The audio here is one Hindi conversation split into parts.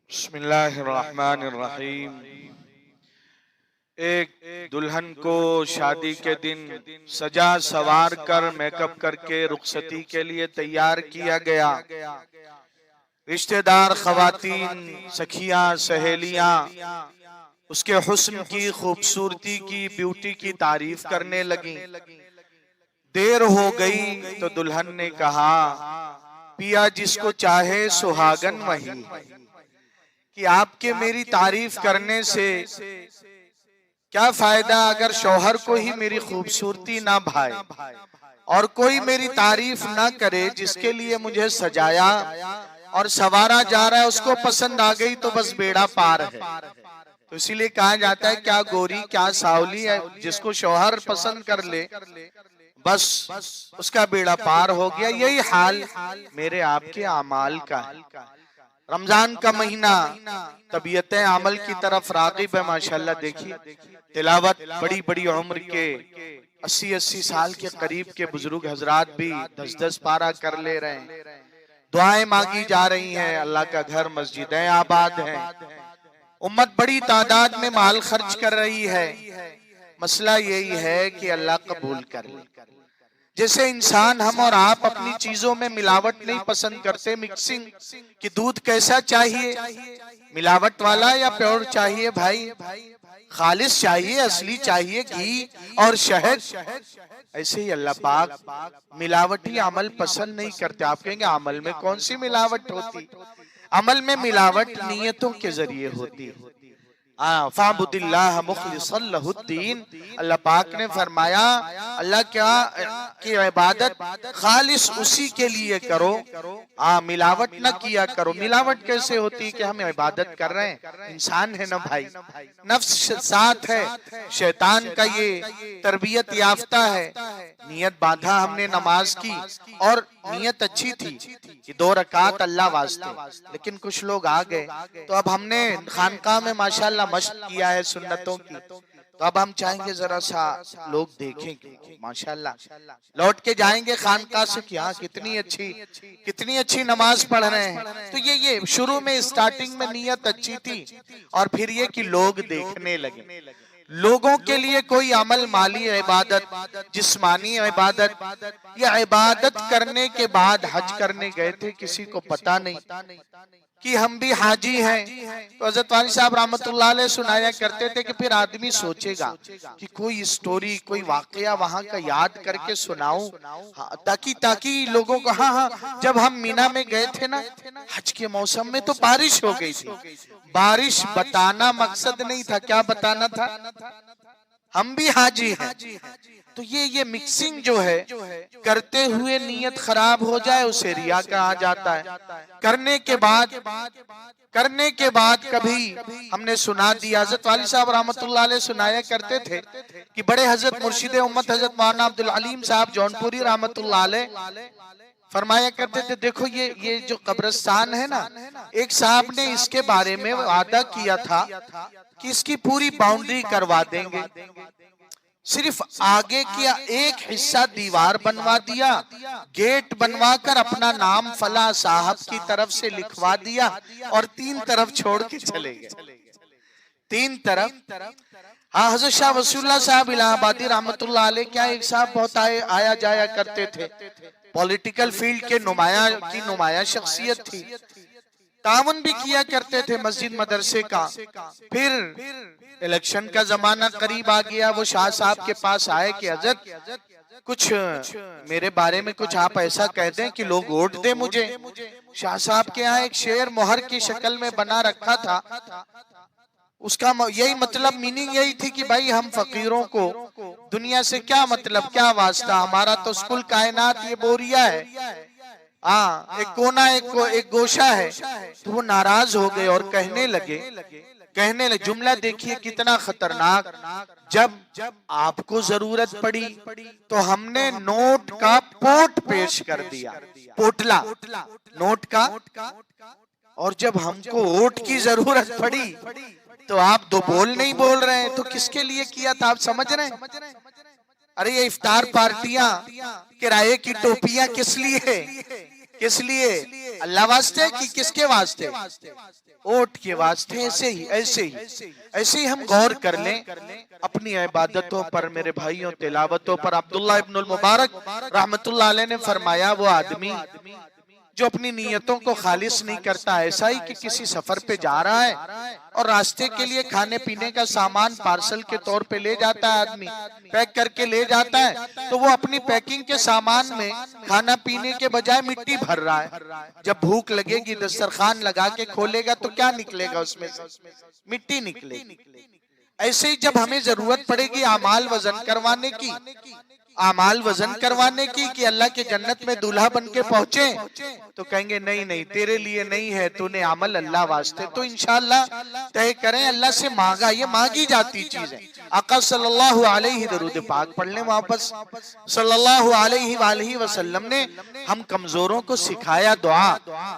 बिस्मिल्लाहिर्रहमानिर्रहीम। एक दुल्हन को शादी के दिन सजा सवार कर मेकअप करके रुखसती के लिए तैयार किया गया। रिश्तेदार, खवातीन, सखियां, सहेलियां उसके हुस्न की, खूबसूरती की, ब्यूटी की तारीफ करने लगी। देर हो गई तो दुल्हन ने कहा, पिया जिसको चाहे सुहागन वही है, कि आपके मेरी तारीफ करने से क्या फायदा अगर शौहर को ही मेरी खूबसूरती ना भाए और कोई मेरी तारीफ ना करे। जिसके लिए मुझे सजाया और सवारा जा रहा है उसको पसंद आ गई तो बस बेड़ा पार है। तो इसीलिए कहा जाता है क्या गोरी क्या सावली है, जिसको शौहर पसंद कर ले बस उसका बेड़ा पार हो गया। यही हाल मेरे आपके अमाल का है। रमजान का महीना तबीयत अमल की तरफ रागिब है माशाल्लाह। देखिए तिलावत बड़ी बड़ी उम्र के 80-80 साल के करीब के बुजुर्ग हजरात भी 10-10 पारा कर ले रहे हैं। दुआएं मांगी जा रही हैं, अल्लाह का घर मस्जिदें आबाद हैं, उम्मत बड़ी तादाद में माल खर्च कर रही है। मसला यही है कि अल्लाह कबूल कर ले। जैसे इंसान हम और आप अपनी चीजों में मिलावट नहीं पसंद करते, मिक्सिंग कि दूध कैसा चाहिए, मिलावट वाला या प्योर चाहिए भाई, खालिस चाहिए, असली चाहिए, घी और शहद। ऐसे ही अल्लाह पाक मिलावटी अमल पसंद नहीं करते। आप कहेंगे अमल में कौन सी मिलावट होती? अमल में मिलावट नियतों के जरिए होती है। फाबुदिल्लाह मुखलिसन लहुद्दीन। अल्लाह पाक ने फरमाया अल्लाह क्या की इबादत खालिस उसी के लिए करो, मिलावट न किया करो। मिलावट कैसे होती है कि हम इबादत कर रहे हैं, इंसान है ना भाई, नफ्स साथ है, शैतान का ये तरबियत याफ्ता है। नियत बांधा हमने नमाज की और नियत अच्छी थी कि 2 रकात अल्लाह वास्ते, लेकिन कुछ लोग आ गए तो अब हमने खानकाह में माशाल्लाह मशक किया है सुन्नतों की, तो अब हम चाहेंगे जरा सा लोग देखें माशाल्लाह, लौट के जाएंगे खानकाह से क्या कितनी अच्छी नमाज पढ़ रहे हैं। तो ये शुरू में स्टार्टिंग में नियत अच्छी थी और फिर ये कि लोग देखने लगे। लोगों के लिए कोई अमल, माली इबादत, जिस्मानी इबादत, या इबादत करने के बाद हज करने गए थे, किसी को पता नहीं कि हम भी हाजी हैं। तो हजरत वाली साहब रहमतुल्लाह अलैह सुनाया करते थे कि फिर आदमी सोचेगा कि कोई स्टोरी, कोई वाकया वहां का याद करके सुनाऊं, ताकि लोगों को हाँ जब हम मीना में गए थे ना हज के मौसम में तो बारिश हो गई थी। बारिश बताना मकसद नहीं था, क्या बताना था? हम भी हाजी हैं। तो ये मिक्सिंग जो है करते हुए नियत खराब हो जाए उसे रिया कहा जाता है। करने के बाद कभी हमने सुना दिया। हजरत वाली साहब रहमतुल्लाह अलैह सुनाया करते थे कि बड़े हजरत मुर्शिद उम्मत हजरत मौलाना अब्दुल अलीम साहब जौनपुरी रहमतुल्लाह अलैह फरमाया करते थे, देखो ये जो कब्रिस्तान है ना, एक साहब ने इसके बारे में वादा किया था कि इसकी पूरी बाउंड्री करवा देंगे। सिर्फ आगे किया एक हिस्सा दीवार बनवा दिया, गेट बनवा कर अपना नाम फला साहब की तरफ से लिखवा दिया और 3 तरफ छोड़ के चले गए। 3 तरफ। हाँ, हज़रत शाह वसीउल्लाह साहब इलाहाबादी रहमतुल्लाह अलैह क्या एक साहब बहुत आया जाया करते थे, पॉलिटिकल फील्ड के नुमाया शख्सियत थी, तावन भी किया करते थे मस्जिद मदरसे का। फिर इलेक्शन का जमाना करीब आ गया, वो शाह साहब के पास आए कि हजरत कुछ मेरे बारे में कुछ आप ऐसा कह दें कि लोग वोट दे मुझे। शाह साहब के यहाँ एक शेर मोहर की शक्ल में बना रखा था, उसका यही मतलब, मीनिंग यही थी कि भाई हम फकीरों को दुनिया से क्या मतलब, क्या वास्ता, हमारा तो कुल कायनात ये बोरिया है, एक कोना एक गोशा है। तो वो नाराज हो गए और कहने लगे, जुमला देखिए कितना खतरनाक, जब आपको जरूरत पड़ी तो हमने नोट का पोट पेश कर दिया, पोटला नोट का, और जब हमको वोट की जरूरत पड़ी तो आप 2 बोल नहीं बोल रहे हैं। तो किसके लिए किया था, आप समझ रहे हैं? अरे ये इफ्तार पार्टियां, किराए की टोपियां किस लिए? अल्लाह वास्ते कि किसके वास्ते? ओट के वास्ते ऐसे ही हम गौर कर लें अपनी इबादतों पर, मेरे भाइयों, तिलावतों पर। अब्दुल्लाह इब्नुल मुबारक रहमतुल्लाह अलैह ने फरमाया, वो आदमी जो अपनी नियतों को खालिस नहीं करता, ऐसा ही कि किसी सफर पे जा रहा है और रास्ते के लिए खाने पीने का सामान पार्सल के तौर पे ले जाता है, आदमी पैक करके ले जाता है, तो वो अपनी पैकिंग के सामान में खाना पीने के बजाय मिट्टी भर रहा है। जब भूख लगेगी दस्तरखान लगा के खोलेगा तो क्या निकलेगा उसमें से? मिट्टी निकलेगी। ऐसे ही जब हमें जरूरत पड़ेगी आमाल वजन करवाने की, आमाल वजन करवाने की कि अल्लाह के जन्नत में दूल्हा बन के पहुंचे, तो कहेंगे नहीं नहीं तेरे लिए नहीं है, तूने अमल अल्लाह वास्ते। तो इंशाअल्लाह तय करें, अल्लाह से मांगा, ये मांगी जाती चीज है। आका सल्लल्लाहु अलैहि दरूद पाक पढ़ लें वापस। सल्लल्लाहु अलैहि वसल्लम ने हम कमजोरों को सिखाया दुआ,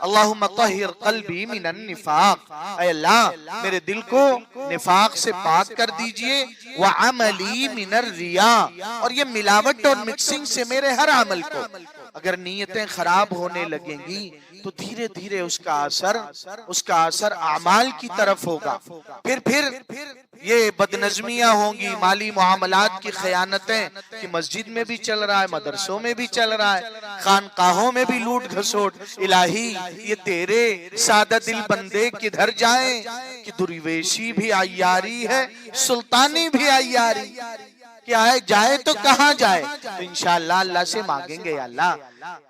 अल्लाहुम्मा तहिर क़ल्बी मिनन निफाक, ऐ अल्लाह मेरे दिल को निफाक से पाक कर दीजिए, व अमली मिनर रिया, और ये मिलावट और मिक्सिंग से मेरे हर अमल को। अगर नीयतें खराब होने लगेंगी तो धीरे धीरे उसका असर अमाल की तरफ होगा। फिर ये बदनज़मियां होंगी, माली मुआमलात की खयानतें, कि मस्जिद में भी चल रहा है, मदरसों में भी चल रहा है, खानकाहों में भी लूट घसोट। इलाही ये तेरे सादा दिल बंदे किधर जाएं कि दुर्वेशी भी अय्यारी है, सुल्तानी भी अय्यारी, क्या है जाए तो कहाँ जाए? तो इंशाअल्लाह अल्लाह से मांगेंगे, अल्लाह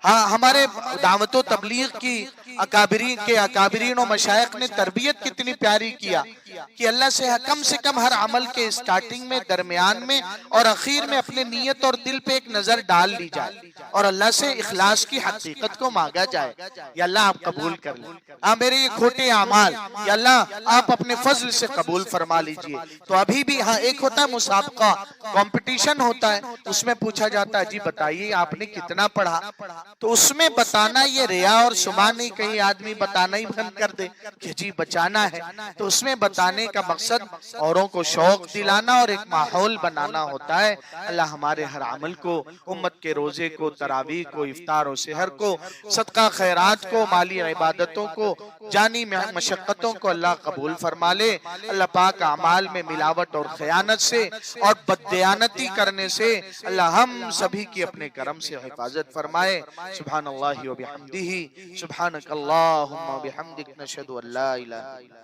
हाँ हमारे दावतो तबलीग की अकाबरीन और मशाइख ने तरबियत कितनी प्यारी किया कि अल्लाह से कम हर अमल के स्टार्टिंग में, दरमियान में और आखिर में अपने नीयत और दिल पे एक नजर डाल ली जाए और अल्लाह से इखलास की हकीकत को मांगा जाए। या अल्लाह आप कबूल कर लें, हाँ मेरे ये खोटे अमाल या अल्लाह आप अपने फजल से कबूल फरमा लीजिए। तो अभी भी हाँ एक होता है मुसाबका, कंपटीशन होता है, उसमें पूछा जाता है जी बताइए आपने कितना पढ़ा, तो उसमें बताना ये रिया और सुमा नहीं, कहीं आदमी बताना ही बंद कर दे कि जी बचाना है। तो उसमें बताने का मकसद औरों को शौक दिलाना और एक माहौल बनाना होता है। अल्लाह हमारे हर अमल को, उम्मत के रोजे को, तरावीह को, इफ्तार और सहर को, सदका खैरात को, माली इबादतों को, जानी मशक्कतों को अल्लाह कबूल फरमा ले। अल्लाह पाक अमाल में मिलावट और खयानत से और बददयानती करने से अल्लाह हम सभी की अपने करम से हिफाजत फरमाए। सुब्हानल्लाहि व बिहम्दिही, सुब्हानकल्लाहुम्मा व बिहम्दिक, नशहदु अल्ला इलाहा इल्ला